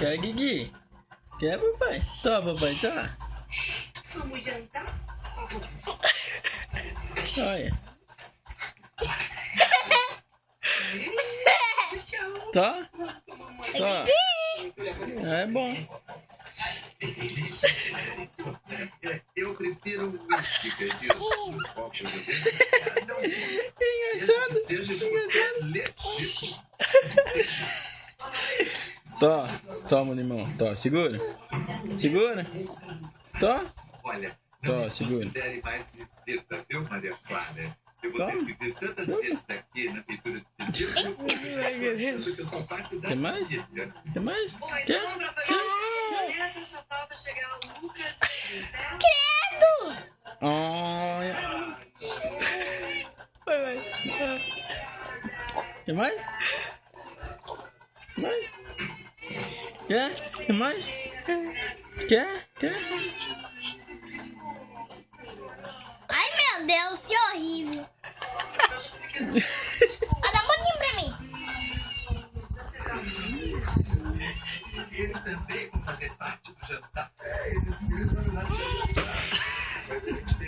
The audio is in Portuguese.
Quer, Guigui? Quer, papai? Tá, papai, tá. Vamos jantar? Olha. Tá? Tá. É bom. Eu prefiro um whisky que diz um copo de bebê. Engraçado. Seja de você legítimo. Tá. Toma, limão. Tá, segura. Segura. Tá. Olha, Tá, não me segura. considere mais visita, viu, Maria Clara? Eu vou Tá. ter que vir tantas vezes aqui na feitura de serviço, porque eu sou parte da Quer mais? família. Quer mais? Bom, Quer? então, pra fazer a dieta, só falta chegar o Lucas, certo? Credo! Olha. Vai. Quer mais? Mais? Quer? Quer mais? Quer? Ai, meu Deus, que horrível. Ah, dá um pouquinho pra mim. Eles também vão fazer parte do jantar. Eles vão jantar.